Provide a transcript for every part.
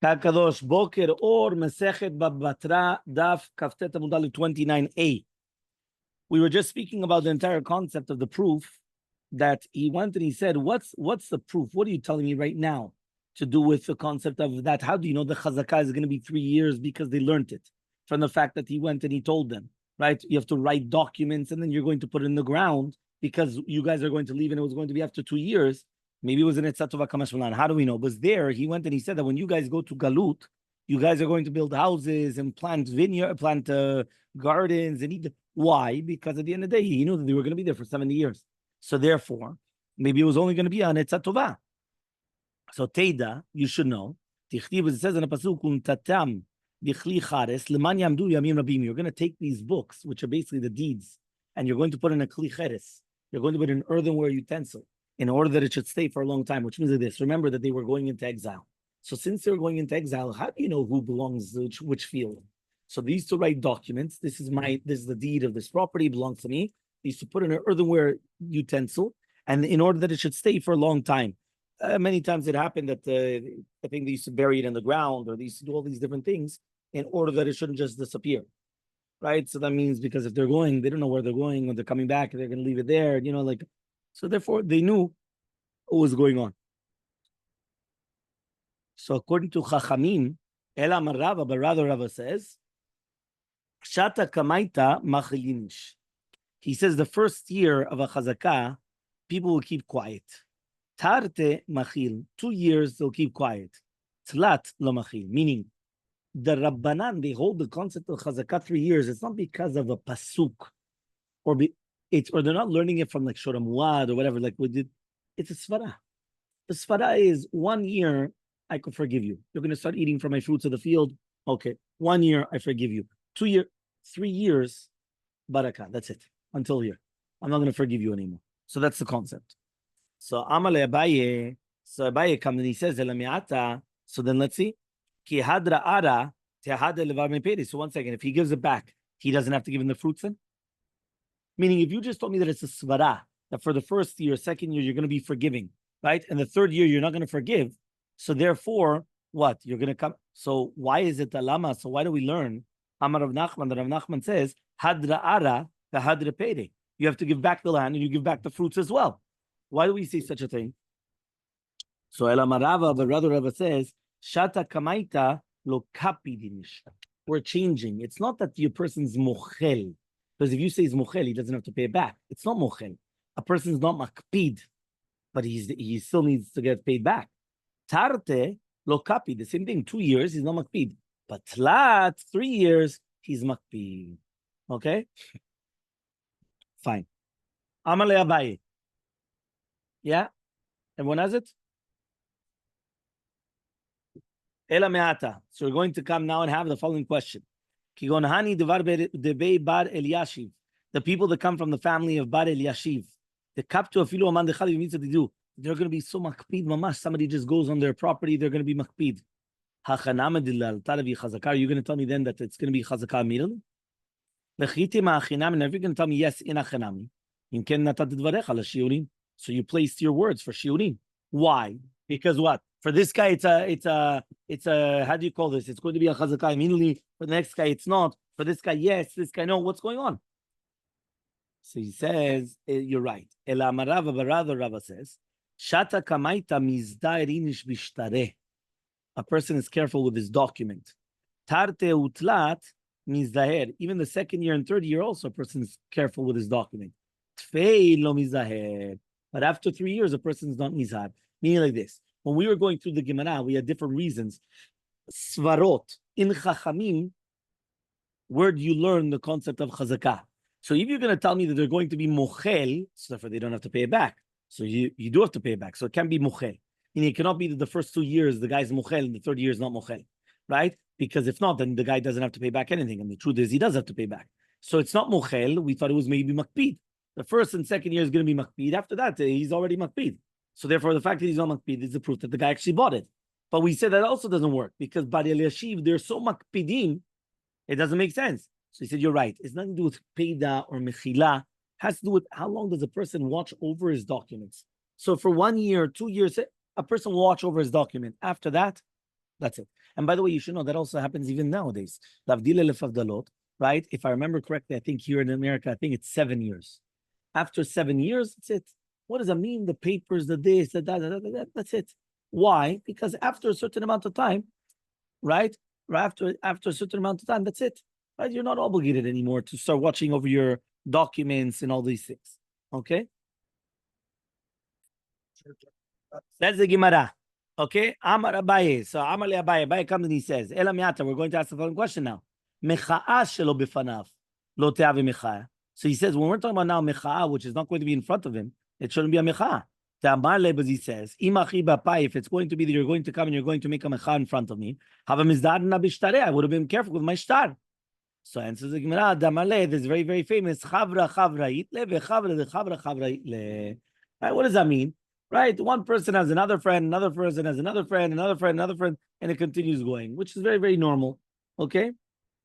Kakadosh Boker or Masechet Batra Daf Kaftet Amudal 29a. We were just speaking about the entire concept of the proof that he went and he said, what's the proof? What are you telling me right now to do with the concept of that? How do you know the chazakah is going to be 3 years? Because they learned it from the fact that he went and he told them, right? You have to write documents and then you're going to put it in the ground because you guys are going to leave and it was going to be after 2 years. Maybe it was in Etzatova Kamashmalan. How do we know? But there, he went and he said that when you guys go to Galut, you guys are going to build houses and plant gardens and eat. Why? Because at the end of the day, he knew that they were going to be there for 70 years. So therefore, maybe it was only going to be on Etzatova. So Teida, you should know. It says in a pasuk, you're going to take these books, which are basically the deeds, and you're going to put in a kli cheres. You're going to put in an earthenware utensil, in order that it should stay for a long time, which means like this. Remember that they were going into exile. So since they were going into exile, how do you know who belongs to which field? So they used to write documents. This is the deed of this property, belongs to me. They used to put in an earthenware utensil, and in order that it should stay for a long time. Many times it happened that I think they used to bury it in the ground, or they used to do all these different things in order that it shouldn't just disappear. Right? So that means because if they're going, they don't know where they're going. When they're coming back, they're going to leave it there. So therefore, they knew what was going on. So according to Chachamim, Ela Marava, but rather Rava says, Shata Kamaita Machilinish. He says the first year of a chazakah, people will keep quiet. Tarte Machil, 2 years they'll keep quiet. Tlat Lo Machil, meaning the Rabbanan, they hold the concept of chazakah 3 years. It's not because of a pasuk, or they're not learning it from like Shoram Muad or whatever, like we did. It's a svara. The svara is 1 year, I could forgive you. You're going to start eating from my fruits of the field. Okay. 1 year, I forgive you. 2 years, 3 years, barakah. That's it. Until here. I'm not going to forgive you anymore. So that's the concept. So Elmaleh Abaye, so Abaye comes and he says, so then let's see. So 1 second, if he gives it back, he doesn't have to give him the fruits then? Meaning, if you just told me that it's a svara, that for the first year, second year, you're going to be forgiving, right? And the third year, you're not going to forgive. So therefore, what? You're going to come. So why is it the lama? So why do we learn? Amar Rav Nachman, the Rav Nachman says, Hadra ara, the hadra pede. You have to give back the land and you give back the fruits as well. Why do we say such a thing? So Elamarava, but rather Rava says, Shata kamaita lo kapidinish. We're changing. It's not that your person's mochel. Because if you say he's mochel, he doesn't have to pay it back. It's not mochel. A person's not makpid, but he still needs to get paid back. Tarte lo kapi, the same thing. 2 years, he's not makpid. But tlat, 3 years, he's makpid. Okay? Fine. Elmaleh Abaye. Yeah? Everyone has it? Ela me'ata. So we're going to come now and have the following question. The people that come from the family of Bar Eliashiv, the kaptu afilu aman dechali means that they do. They're going to be so makpid mamash. Somebody just goes on their property, they're going to be makpid. Are you going to tell me then that it's going to be chazakah immediately? And if you're going to tell me yes in achanami, so you placed your words for shiurim. Why? Because what? For this guy, it's a how do you call this? It's going to be a chazakah immediately. For the next guy, it's not. For this guy, yes. This guy, no. What's going on? So he says, you're right. Elamarava, but rather Rava says, Shata kamaita mizdairinish bishtare. A person is careful with his document. Tarte utlat mizdaher. Even the second year and third year, also a person is careful with his document. Tfei lo mizaher. But after 3 years, a person is not mizhar. Meaning like this. When we were going through the Gemara, we had different reasons. Svarot. In Chachamim, where do you learn the concept of chazakah? So if you're going to tell me that they're going to be mochel, so therefore they don't have to pay it back. So you do have to pay it back. So it can be mochel. And it cannot be that the first 2 years the guy's mochel and the third year is not mochel. Right? Because if not, then the guy doesn't have to pay back anything. And the truth is he does have to pay back. So it's not mochel. We thought it was maybe makpid. The first and second year is going to be makpid. After that, he's already makpid. So therefore, the fact that he's not makpid is the proof that the guy actually bought it. But we said that also doesn't work because Bar Eliashiv, they're so makpidim, it doesn't make sense. So he said, you're right. It's nothing to do with peida or mechila. It has to do with how long does a person watch over his documents. So for 1 year, 2 years, a person will watch over his document. After that, That's it. And by the way, you should know that also happens even nowadays. Right? If I remember correctly, I think here in America, I think it's 7 years. After 7 years, that's it. What does that mean? The papers, the this, the that, that's it. Why? Because after a certain amount of time, right? After a certain amount of time, that's it. Right? You're not obligated anymore to start watching over your documents and all these things. Okay? That's the Gemara. Okay? Amar Abaye. So Amale Abaye. Abaye comes and he says, Ela miata, we're going to ask the following question now. Mecha'a shelo bifanav. Lo te'ave mecha'a. So he says, when we're talking about now mecha'a, which is not going to be in front of him, it shouldn't be a mecha'a. But he says, if it's going to be that you're going to come and you're going to make a mecha'a in front of me, I would have been careful with my shtar. So answers the Gemara, Damaleh, this very, very famous, Chavra Chavra Itle, Vechavra the Chavra Chavra Itle. Right, what does that mean? Right, one person has another friend, another person has another friend, another friend, another friend, and it continues going, which is very, very normal. Okay,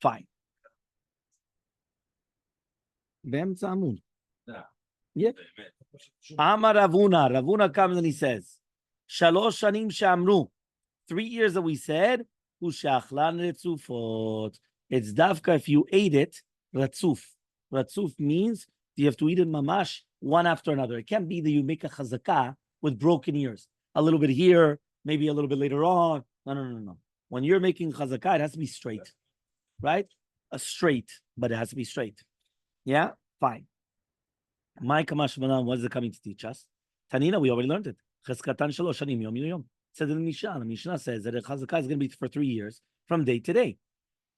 fine. Yeah. Amar Ravuna. Ravuna comes and he says, Shalosh shanim shamru. 3 years that we said, Ushachlan retzufot. It's davka if you ate it, ratzuf. Ratzuf means you have to eat it mamash one after another. It can't be that you make a chazakah with broken ears. A little bit here, maybe a little bit later on. No. When you're making chazakah, it has to be straight. Right? A straight, but it has to be straight. Yeah? Fine. My Kamashmanan, what is it coming to teach us? Tanina, we already learned it. Cheskatan shalosh shanim yom yom. Said in the Mishnah. The Mishnah says that a chazakah is going to be for 3 years from day to day.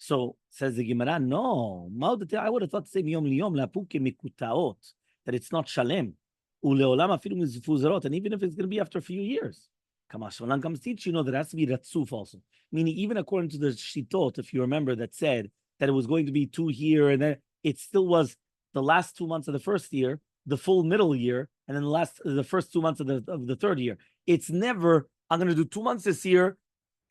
So says the Gemara, no. I would have thought the same yom liyom lapuke mikutaot, that it's not shalem. Uleolam afilu mizfuzarot, and even if it's going to be after a few years. Kamashmanan comes teach, you know, that has to be ratzuf also. Meaning, even according to the shitot, if you remember, that said that it was going to be 2 here, and then it still was the last 2 months of the first year, the full middle year, and then the first 2 months of the third year. It's never, I'm going to do 2 months this year,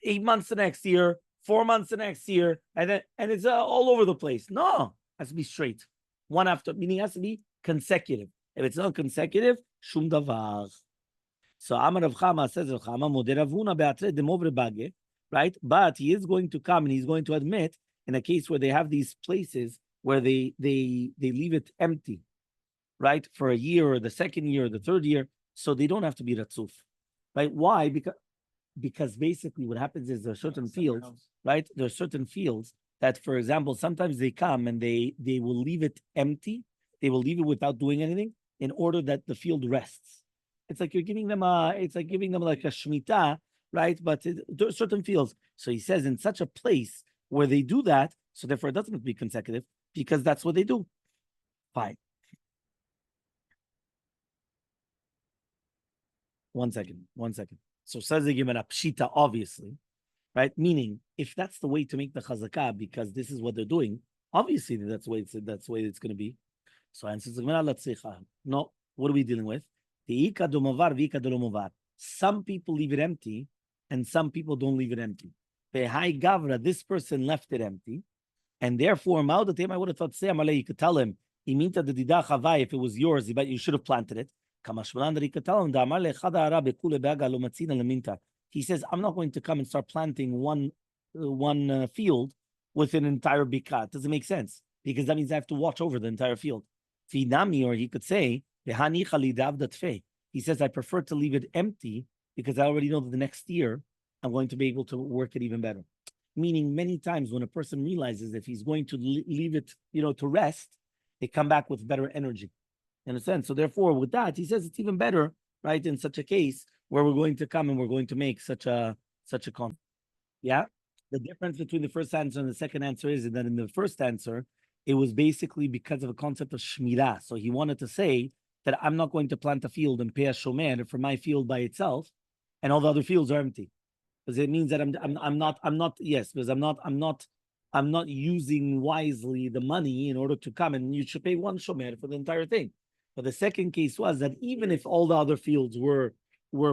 8 months the next year, 4 months the next year, and it's all over the place. No, it has to be straight. One after, meaning it has to be consecutive. If it's not consecutive, shum davar. So Amar Rav Chama says, Rav Chama moder Ravuna be'atre demovre bage, right? But he is going to come and he's going to admit in a case where they have these places where they leave it empty, right, for a year or the second year or the third year, so they don't have to be ratzuf, right? Why? Because basically what happens is there are certain fields, right? There are certain fields that, for example, sometimes they come and they will leave it empty. They will leave it without doing anything in order that the field rests. It's like you're giving them like a shemitah, right? But there are certain fields. So he says in such a place where they do that, so therefore it doesn't have to be consecutive because that's what they do. Fine. One second. So says the Gemara pshita, obviously, right? Meaning, if that's the way to make the chazakah, because this is what they're doing, obviously that's the way it's going to be. So answers the Gemara, let's say, no, what are we dealing with? Some people leave it empty, and some people don't leave it empty. This person left it empty, and therefore, I would have thought, say, you could tell him, if it was yours, but you should have planted it. He says, I'm not going to come and start planting one field with an entire bika. It doesn't make sense because that means I have to watch over the entire field. Or he could say, he says, I prefer to leave it empty because I already know that the next year I'm going to be able to work it even better. Meaning many times when a person realizes if he's going to leave it, to rest, they come back with better energy. In a sense. So therefore, with that, he says it's even better, right, in such a case where we're going to come and we're going to make such a con. Yeah? The difference between the first answer and the second answer is that in the first answer, it was basically because of a concept of shmirah. So he wanted to say that I'm not going to plant a field and pay a shomer for my field by itself, and all the other fields are empty. Because it means that I'm not using wisely the money in order to come, and you should pay one shomer for the entire thing. But the second case was that even if all the other fields were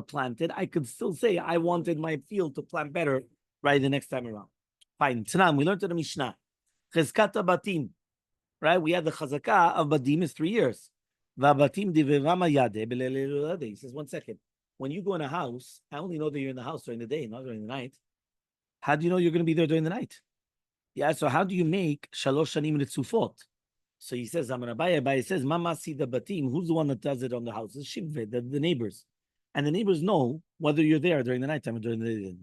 planted, I could still say I wanted my field to plant better right the next time around. Fine. Tanam, we learned in the Mishnah. Cheskata batim. Right? We had the chazakah of batim is 3 years. Vabatim divevama yade. He says, 1 second. When you go in a house, I only know that you're in the house during the day, not during the night. How do you know you're going to be there during the night? Yeah, so how do you make shalosh shanim ritzufot? So he says, Abai says, Mama see the batim. Who's the one that does it on the houses? Shivve, the neighbors. And the neighbors know whether you're there during the nighttime or during the day.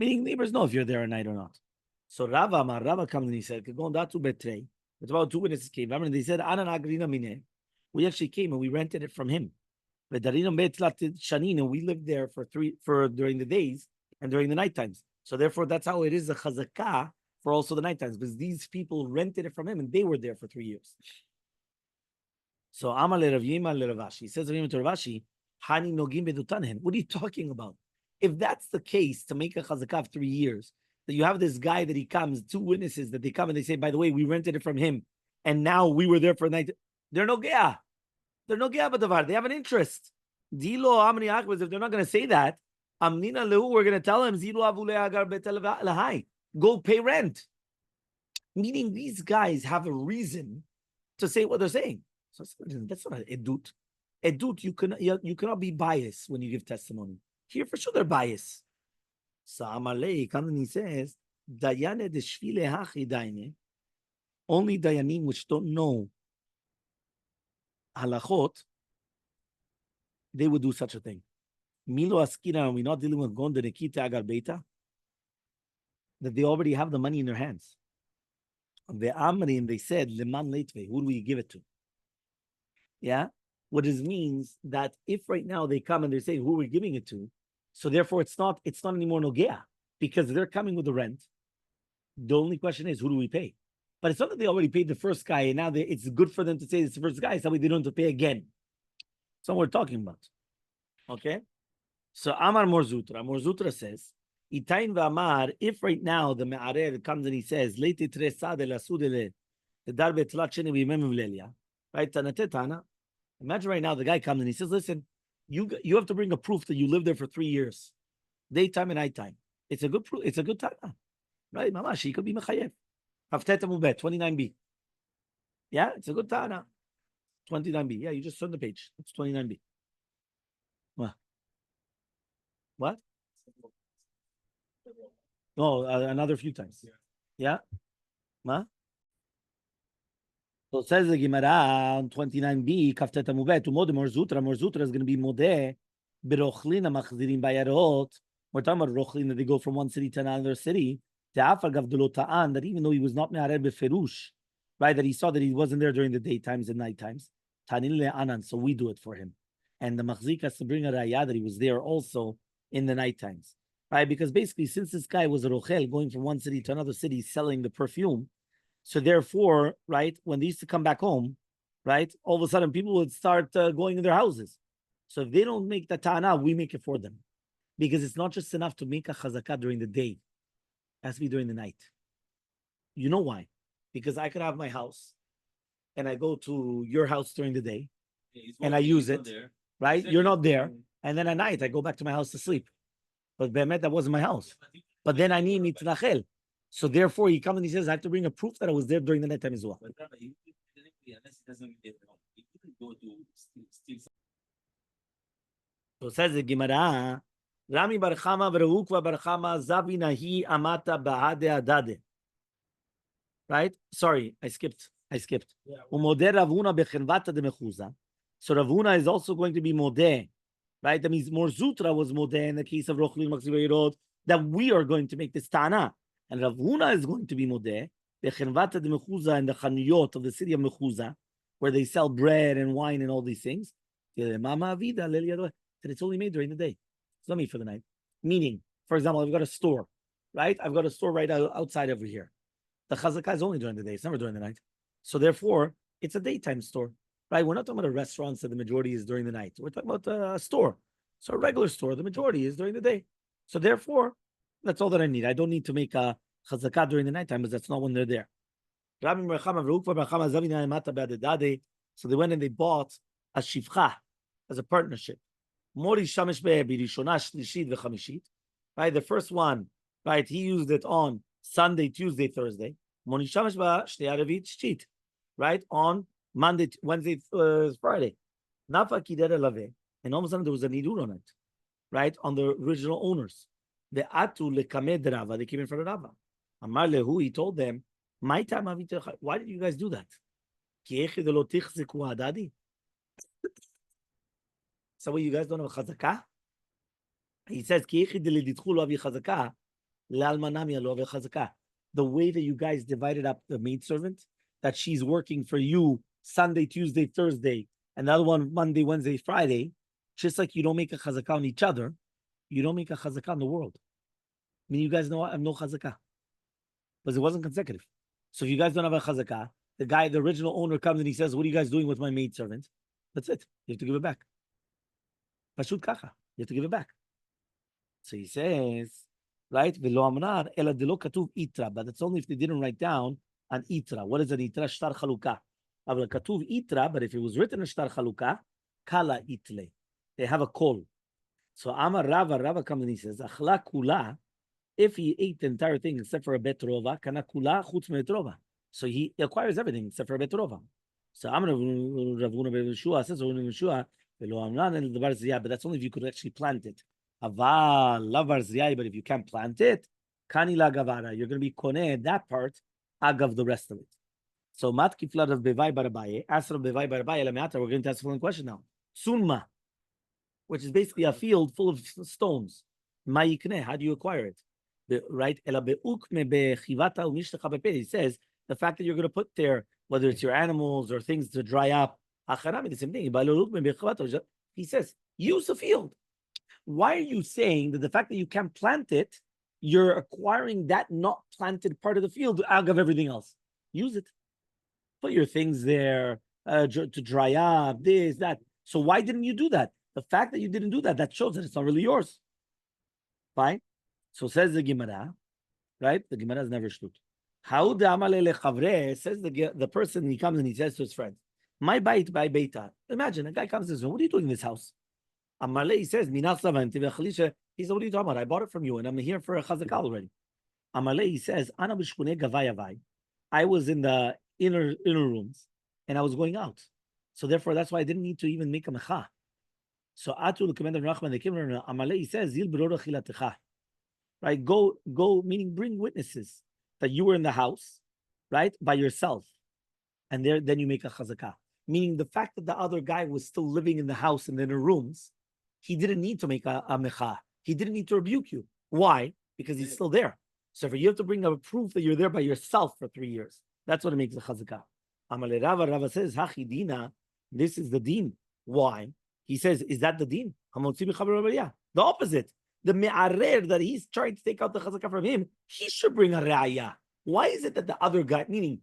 Meaning neighbors know if you're there at night or not. So Rava comes and he said, it's about 2 witnesses came. And they said, we actually came and we rented it from him. And we lived there for during the days and during the night times. So therefore, that's how it is a chazakah for also the night times, because these people rented it from him and they were there for 3 years. So Amale Rav Yima le Ravashi. He says to Ravashi, Hani nogim bedutanhen. What are you talking about? If that's the case, to make a chazakah of 3 years, that you have this guy that he comes, 2 witnesses that they come and they say, by the way, we rented it from him, and now we were there for a night. They're no geah. They're no geah b'davar. They have an interest. Dilo amni akbaz. If they're not going to say that, amnina lehu, we're going to tell him, Zilu avule agar betel lahai. Go pay rent. Meaning these guys have a reason to say what they're saying. So that's not an edut. Edut, you cannot be biased when you give testimony. Here for sure they're biased. So Elmaleh comes and he says, Dayane de shvile hachi daine. Only dayanim which don't know halachot, they would do such a thing. Milo askina, we're not dealing with gonda nekita agar beita, that they already have the money in their hands. The Amri, and they said, Leman Leitve, who do we give it to? Yeah? What it means that if right now they come and they say who we're giving it to, so therefore it's not anymore Nogea, because they're coming with the rent. The only question is, who do we pay? But it's not that they already paid the first guy, and now it's good for them to say it's the first guy, so they don't have to pay again. That's what we're talking about. Okay? So Amar Morzutra says, Itain v'amar, if right now the me'arer comes and he says, Leiti tresa de la sudele, the darbe tlat sheni v'yimem v'lelia, right? Tana. Imagine right now the guy comes and he says, listen, you have to bring a proof that you lived there for 3 years, daytime and nighttime. It's a good proof. It's a good tana, right? Mamash, he could be mechayev. Hafteta mubet 29b. Yeah, it's a good tana. 29b. Yeah, you just turn the page. It's 29b. What? Oh, another few times. Yeah? Ma? So it says the Gemara on 29b, Kaftet Amubet, More Zutra is going to be Modeh, Berochlina Machzirim Bayarot. We're talking about Rochlina, they go from one city to another city. That even though he was not Me'arer Beferush, right, that he saw that he wasn't there during the daytimes and night times. Tanin Le'anan, so we do it for him. And the Machzik has to bring a raya that he was there also in the night times. Right? Because basically, since this guy was a rochel going from one city to another city selling the perfume, so therefore, right, when they used to come back home, right, all of a sudden people would start going in their houses. So if they don't make the ta'ana, we make it for them. Because it's not just enough to make a chazakah during the day. It has to be during the night. You know why? Because I could have my house and I go to your house during the day and I use it, right? You're not there. And then at night, I go back to my house to sleep. But Be'emet, that wasn't my house. But then I need mitnachel. So therefore, he comes and he says, I have to bring a proof that I was there during the night time as well. So says the Gemara, Rami bar Chama v'Rehukva bar Chama zavina hi amata ba'ade adade. Right? Sorry, I skipped. Umodeh Ravuna bechenvata de mechuza. So Ravuna is also going to be modeh. Right? That means more Zutra was modeh in the case of Rochlin Maksivayirot, that we are going to make this Tana. And Ravuna is going to be modeh, the Chenvata de Mechuza and the Chanuyot of the city of Mechuza, where they sell bread and wine and all these things. Mama Avida, that it's only made during the day. It's not made for the night. Meaning, for example, I've got a store, right? I've got a store right outside over here. The Chazakah is only during the day. It's never during the night. So therefore, it's a daytime store. Right, we're not talking about a restaurant that the majority is during the night. We're talking about a store. So a regular store, the majority is during the day. So therefore, that's all that I need. I don't need to make a chazakah during the nighttime, because that's not when they're there. So they went and they bought a shivcha as a partnership. Right, the first one, right, he used it on Sunday, Tuesday, Thursday. Right, on Monday, Wednesday, Friday. And all of a sudden there was a nidur on it, right? On the original owners. The atu lekamed Rava, they came in front of Rava. Amar lehu, he told them, why did you guys do that? So what, you guys don't have a chazakah? He says, the way that you guys divided up the maidservant, that she's working for you Sunday, Tuesday, Thursday, and the other one Monday, Wednesday, Friday, just like you don't make a chazakah on each other, you don't make a chazakah on the world. I mean, you guys know I have no chazakah, because it wasn't consecutive. So if you guys don't have a chazakah, the original owner comes and he says, what are you guys doing with my maidservant? That's it. You have to give it back. Pashut kacha. You have to give it back. So he says, right? But that's only if they didn't write down an itra. What is an itra? Shtar chaluka. But if it was written as shtar chaluka, kala itle. They have a call. So Amar Rava comes and he says, Achla kula, if he ate the entire thing except for a betrova, kana kula chutz metrova. So he acquires everything except for a betrova. So Amar Ravuna Bevishua says, but that's only if you could actually plant it. But if you can't plant it, kanila gavara, you're going to be koneh that part, agav the rest of it. So matkifla of bevai barabaye, asked of bevai barabaye lamata. We're going to ask the following question now. Sunma, which is basically a field full of stones. Ma'ikne, how do you acquire it? Right? He says the fact that you're going to put there, whether it's your animals or things to dry up, the same thing. He says, use the field. Why are you saying that the fact that you can't plant it, you're acquiring that not planted part of the field out of everything else? Use it. Put your things there to dry up, this, that. So why didn't you do that? The fact that you didn't do that, that shows that it's not really yours. Fine. So says the Gemara, right? The Gemara is never shtut. How the Elmaleh chavre, says the person, he comes and he says to his friend, my bait by beita. Imagine a guy comes and says, what are you doing in this house? Elmaleh, he says, he said, what are you talking about? I bought it from you and I'm here for a chazakah already. Elmaleh, he says, I was in the inner rooms and I was going out. So therefore, that's why I didn't need to even make a mecha. So Atu the commander of Nachman, they came around. Elmaleh, he says, right? Go, meaning bring witnesses that you were in the house, right, by yourself, and then you make a chazakah. Meaning the fact that the other guy was still living in the house and in the rooms, he didn't need to make a mecha. He didn't need to rebuke you. Why? Because he's still there. So you have to bring a proof that you're there by yourself for 3 years. That's what it makes a chazakah. Amalei Rava says, Hachi dina, this is the din. Why? He says, is that the din? The opposite. The me'arer that he's trying to take out the chazakah from him, he should bring a ra'ayah. Why is it that the other guy, meaning,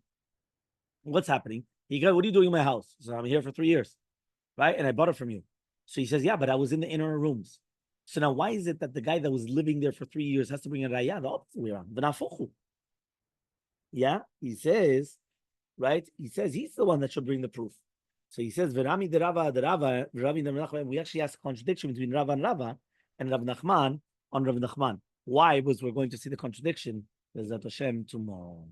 what's happening? He goes, what are you doing in my house? So I'm here for 3 years, right? And I bought it from you. So he says, yeah, but I was in the inner rooms. So now why is it that the guy that was living there for 3 years has to bring a ra'ayah? The opposite way around. Yeah, he says, right? He says he's the one that should bring the proof. So he says, V'rami de Rava, we actually ask a contradiction between Rava and Rav Nachman on Rav Nachman. Why? Because we're going to see the contradiction. Bezat Hashem tomorrow.